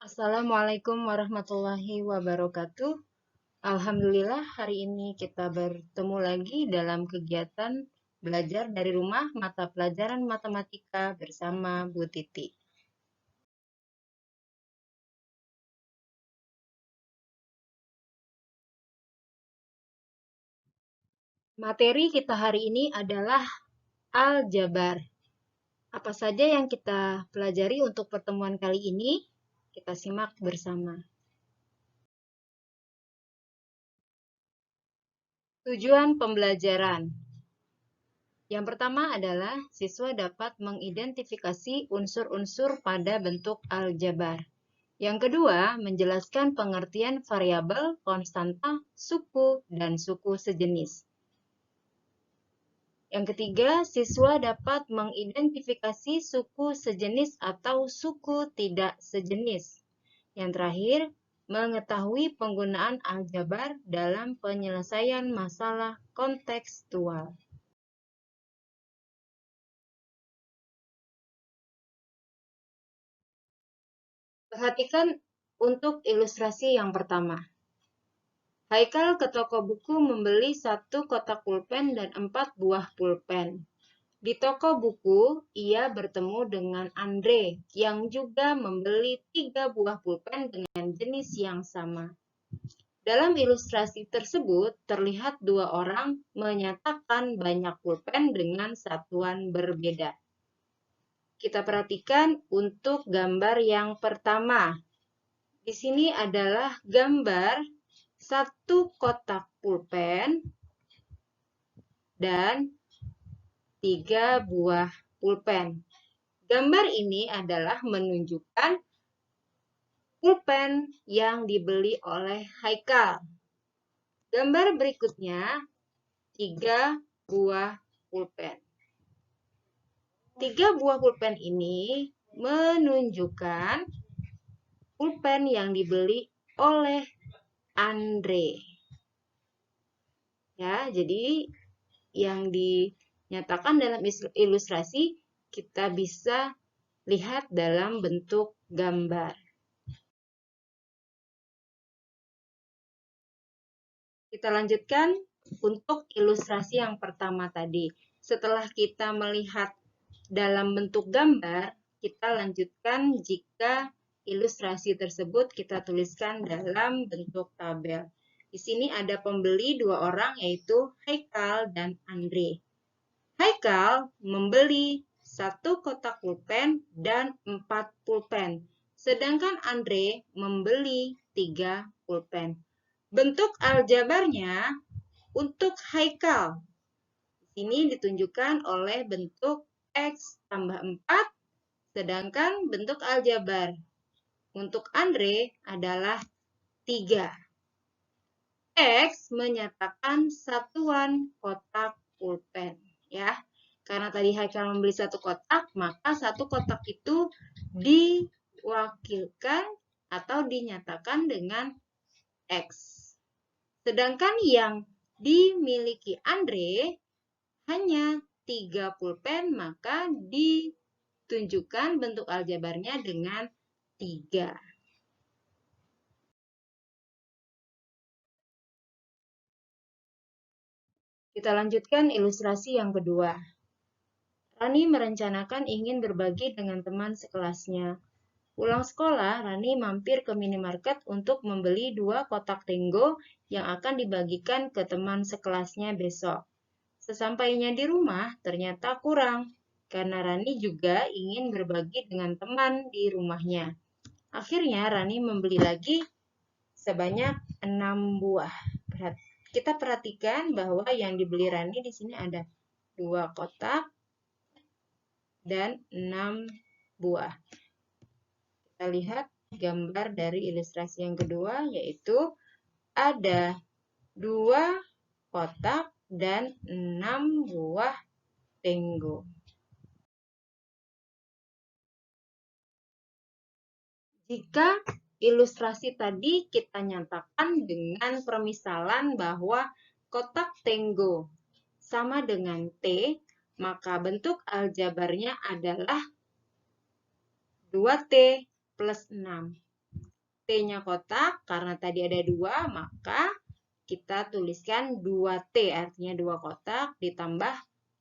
Assalamualaikum warahmatullahi wabarakatuh. Alhamdulillah hari ini kita bertemu lagi dalam kegiatan belajar dari rumah mata pelajaran matematika bersama Bu Titi. Materi kita hari ini adalah aljabar. Apa saja yang kita pelajari untuk pertemuan kali ini? Kita simak bersama. Tujuan pembelajaran. Yang pertama adalah siswa dapat mengidentifikasi unsur-unsur pada bentuk aljabar. Yang kedua, menjelaskan pengertian variabel, konstanta, suku, dan suku sejenis. Yang ketiga, siswa dapat mengidentifikasi suku sejenis atau suku tidak sejenis. Yang terakhir, mengetahui penggunaan aljabar dalam penyelesaian masalah kontekstual. Perhatikan untuk ilustrasi yang pertama. Haikal ke toko buku membeli 1 kotak pulpen dan 4 buah pulpen. Di toko buku, ia bertemu dengan Andre yang juga membeli 3 buah pulpen dengan jenis yang sama. Dalam ilustrasi tersebut, terlihat 2 orang menyatakan banyak pulpen dengan satuan berbeda. Kita perhatikan untuk gambar yang pertama. Di sini adalah gambar 1 kotak pulpen dan 3 buah pulpen. Gambar ini adalah menunjukkan pulpen yang dibeli oleh Haikal. Gambar berikutnya 3 buah pulpen. 3 buah pulpen ini menunjukkan pulpen yang dibeli oleh Andre. Ya, jadi yang dinyatakan dalam ilustrasi kita bisa lihat dalam bentuk gambar. Kita lanjutkan untuk ilustrasi yang pertama tadi. Setelah kita melihat dalam bentuk gambar, kita lanjutkan jika ilustrasi tersebut kita tuliskan dalam bentuk tabel. Di sini ada pembeli 2 orang yaitu Haikal dan Andre. Haikal membeli 1 kotak pulpen dan 4 pulpen, sedangkan Andre membeli 3 pulpen. Bentuk aljabarnya untuk Haikal ini ditunjukkan oleh bentuk X tambah 4, sedangkan bentuk aljabar untuk Andre adalah 3. X menyatakan satuan kotak pulpen. Ya, karena tadi Haikal membeli 1 kotak, maka 1 kotak itu diwakilkan atau dinyatakan dengan X. Sedangkan yang dimiliki Andre hanya 3 pulpen, maka ditunjukkan bentuk aljabarnya dengan 3. Kita lanjutkan ilustrasi yang kedua. Rani merencanakan ingin berbagi dengan teman sekelasnya. Pulang sekolah, Rani mampir ke minimarket untuk membeli 2 kotak Tenggo yang akan dibagikan ke teman sekelasnya besok. Sesampainya di rumah, ternyata kurang, karena Rani juga ingin berbagi dengan teman di rumahnya. Akhirnya, Rani membeli lagi sebanyak 6 buah. Kita perhatikan bahwa yang dibeli Rani di sini ada 2 kotak dan 6 buah. Kita lihat gambar dari ilustrasi yang kedua, yaitu ada 2 kotak dan 6 buah Tenggo. Jika ilustrasi tadi kita nyatakan dengan permisalan bahwa kotak Tenggo sama dengan T, maka bentuk aljabarnya adalah 2T plus 6. T-nya kotak, karena tadi ada 2, maka kita tuliskan 2T, artinya 2 kotak, ditambah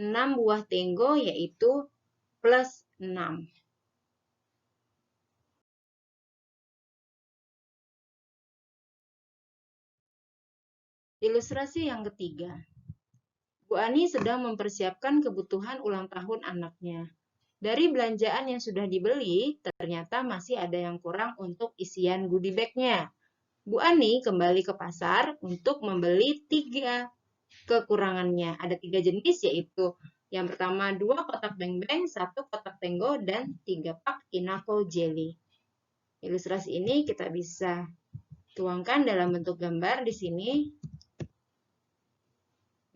6 buah tenggo, yaitu plus 6. Ilustrasi yang ketiga. Bu Ani sedang mempersiapkan kebutuhan ulang tahun anaknya. Dari belanjaan yang sudah dibeli, ternyata masih ada yang kurang untuk isian goodie bag-nya. Bu Ani kembali ke pasar untuk membeli 3 kekurangannya. Ada 3 jenis, yaitu yang pertama 2 kotak beng-beng, 1 kotak tenggo, dan 3 pak Inako jelly. Ilustrasi ini kita bisa tuangkan dalam bentuk gambar di sini.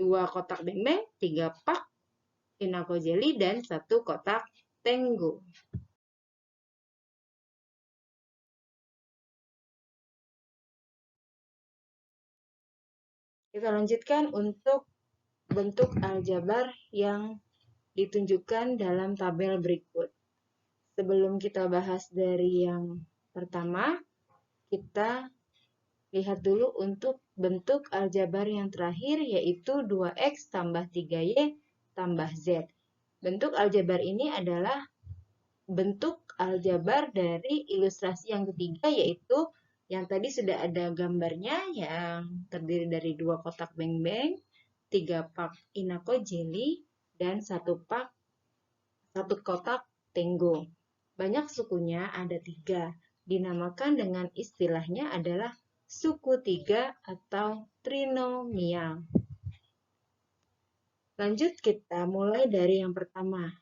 2 kotak beng-beng, 3 pak Inako jelly, dan 1 kotak tenggo. Kita lanjutkan untuk bentuk aljabar yang ditunjukkan dalam tabel berikut. Sebelum kita bahas dari yang pertama, kita lihat dulu untuk bentuk aljabar yang terakhir, yaitu 2x tambah 3y tambah z. Bentuk aljabar ini adalah bentuk aljabar dari ilustrasi yang ketiga, yaitu yang tadi sudah ada gambarnya, yang terdiri dari 2 kotak beng-beng, 3 pak Inako jelly, dan 1 kotak tenggo. Banyak sukunya, ada 3. Dinamakan dengan istilahnya adalah suku 3 atau trinomial. Lanjut, kita mulai dari yang pertama.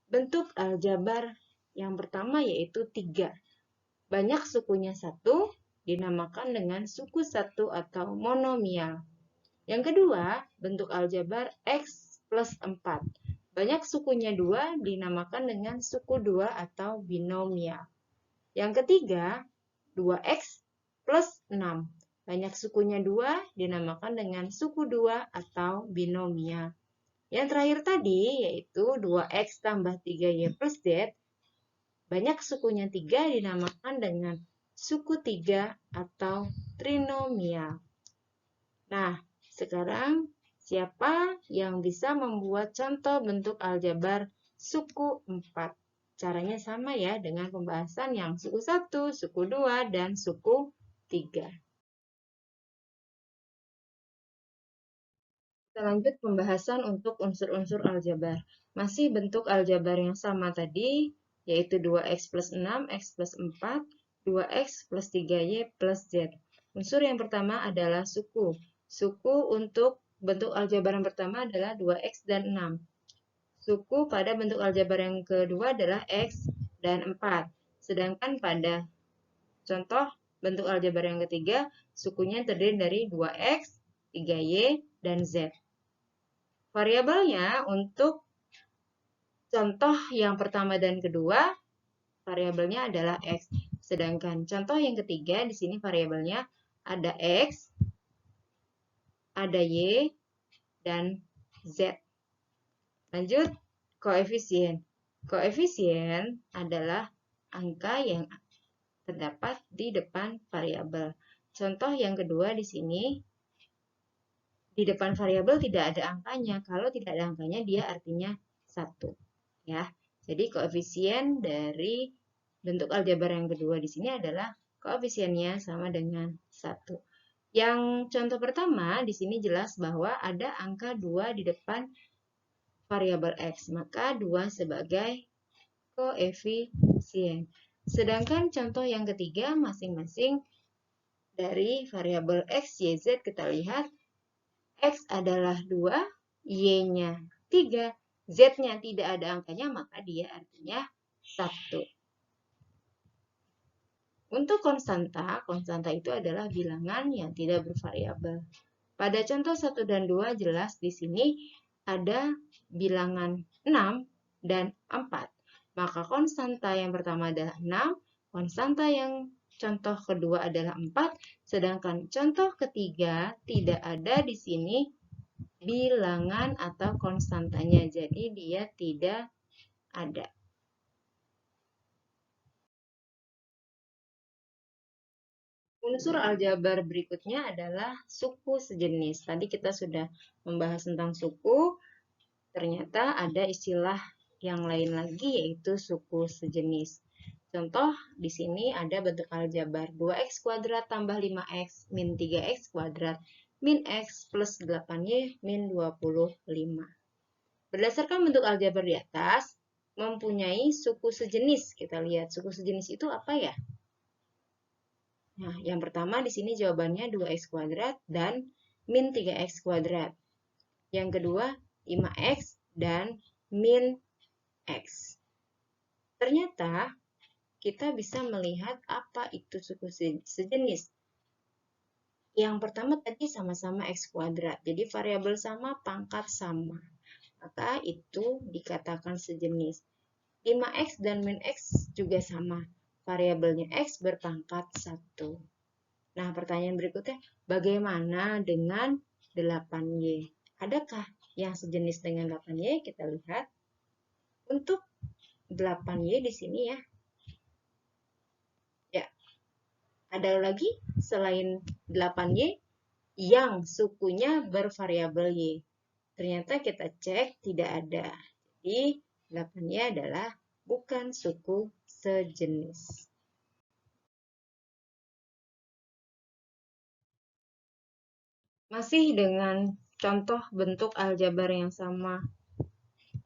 Bentuk aljabar yang pertama yaitu 3. Banyak sukunya 1, dinamakan dengan suku 1 atau monomial. Yang kedua, bentuk aljabar x plus 4. Banyak sukunya 2, dinamakan dengan suku 2 atau binomial. Yang ketiga, 2x plus 6. Banyak sukunya 2, dinamakan dengan suku 2 atau binomial. Yang terakhir tadi, yaitu 2x tambah 3y plus z. Banyak sukunya 3, dinamakan dengan suku 3 atau trinomial. Nah, sekarang siapa yang bisa membuat contoh bentuk aljabar suku 4? Caranya sama ya dengan pembahasan yang suku 1, suku 2, dan suku 3. Kita lanjut pembahasan untuk unsur-unsur aljabar. Masih bentuk aljabar yang sama tadi, yaitu 2x plus 6, x plus 4, 2x plus 3y plus z. Unsur yang pertama adalah suku. Suku untuk bentuk aljabar yang pertama adalah 2x dan 6. Suku pada bentuk aljabar yang kedua adalah x dan 4. Sedangkan pada contoh bentuk aljabar yang ketiga, sukunya terdiri dari 2x, 3y, dan z. Variabelnya untuk contoh yang pertama dan kedua, variabelnya adalah x. Sedangkan contoh yang ketiga, di sini variabelnya ada x, ada y, dan z. Lanjut, koefisien. Koefisien adalah angka yang terdapat di depan variabel. Contoh yang kedua di sini, di depan variabel tidak ada angkanya. Kalau tidak ada angkanya, dia artinya 1. Ya. Jadi koefisien dari bentuk aljabar yang kedua di sini adalah koefisiennya sama dengan 1. Yang contoh pertama di sini jelas bahwa ada angka 2 di depan variabel x, maka 2 sebagai koefisien. Sedangkan contoh yang ketiga masing-masing dari variabel x, y, z kita lihat x adalah 2, y-nya 3, z-nya tidak ada angkanya, maka dia artinya 1. Untuk konstanta, konstanta itu adalah bilangan yang tidak bervariabel. Pada contoh 1 dan 2 jelas di sini ada bilangan 6 dan 4. Maka konstanta yang pertama adalah 6, konstanta yang contoh kedua adalah 4, sedangkan contoh ketiga tidak ada di sini bilangan atau konstantanya, jadi dia tidak ada. Unsur aljabar berikutnya adalah suku sejenis. Tadi kita sudah membahas tentang suku, ternyata ada istilah yang lain lagi yaitu suku sejenis. Contoh di sini ada bentuk aljabar 2x kuadrat tambah 5x min 3x kuadrat min x plus 8y min 25. Berdasarkan bentuk aljabar di atas, mempunyai suku sejenis. Kita lihat suku sejenis itu apa ya? Nah, yang pertama di sini jawabannya 2x kuadrat dan min 3x kuadrat. Yang kedua 5x dan min x. Ternyata kita bisa melihat apa itu suku sejenis. Yang pertama tadi sama-sama x kuadrat. Jadi variabel sama, pangkat sama. Maka itu dikatakan sejenis. 5x dan min x juga sama. Variabelnya x berpangkat 1. Nah, pertanyaan berikutnya, bagaimana dengan 8y? Adakah yang sejenis dengan 8y? Kita lihat. Untuk 8y di sini ya. Ya. Ada lagi selain 8y yang sukunya bervariabel y. Ternyata kita cek tidak ada. Jadi 8y adalah bukan suku sejenis. Masih dengan contoh bentuk aljabar yang sama,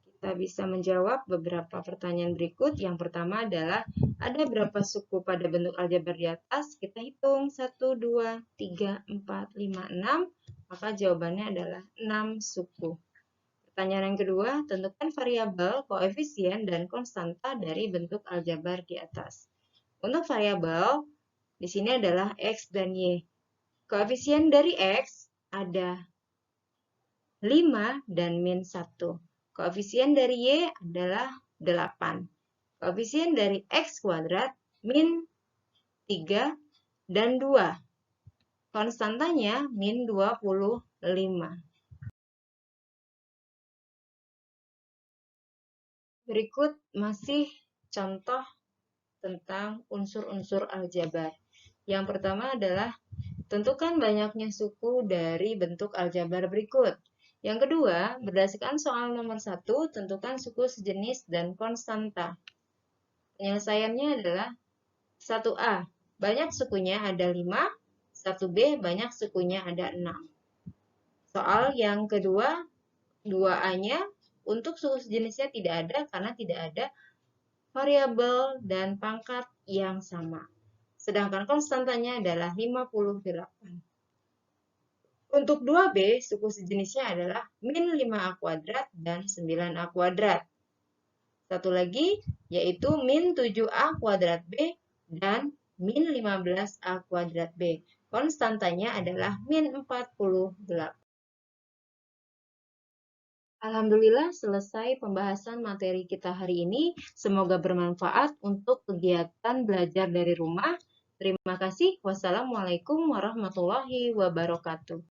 kita bisa menjawab beberapa pertanyaan berikut. Yang pertama adalah, ada berapa suku pada bentuk aljabar di atas? Kita hitung 1, 2, 3, 4, 5, 6. Maka jawabannya adalah 6 suku. Pertanyaan yang kedua, tentukan variabel, koefisien, dan konstanta dari bentuk aljabar di atas. Untuk variabel, di sini adalah x dan y. Koefisien dari x ada 5 dan min 1. Koefisien dari y adalah 8. Koefisien dari x kuadrat min 3 dan 2. Konstantanya min 25. Berikut masih contoh tentang unsur-unsur aljabar. Yang pertama adalah tentukan banyaknya suku dari bentuk aljabar berikut. Yang kedua, berdasarkan soal nomor 1, tentukan suku sejenis dan konstanta. Penyelesaiannya adalah 1A, banyak sukunya ada 5, 1B, banyak sukunya ada 6. Soal yang kedua, 2A-nya, untuk suku sejenisnya tidak ada karena tidak ada variabel dan pangkat yang sama. Sedangkan konstantanya adalah 58. Untuk 2B, suku sejenisnya adalah min 5A kuadrat dan 9A kuadrat. Satu lagi, yaitu min 7A kuadrat B dan min 15A kuadrat B. Konstantanya adalah min 48. Alhamdulillah selesai pembahasan materi kita hari ini. Semoga bermanfaat untuk kegiatan belajar dari rumah. Terima kasih. Wassalamualaikum warahmatullahi wabarakatuh.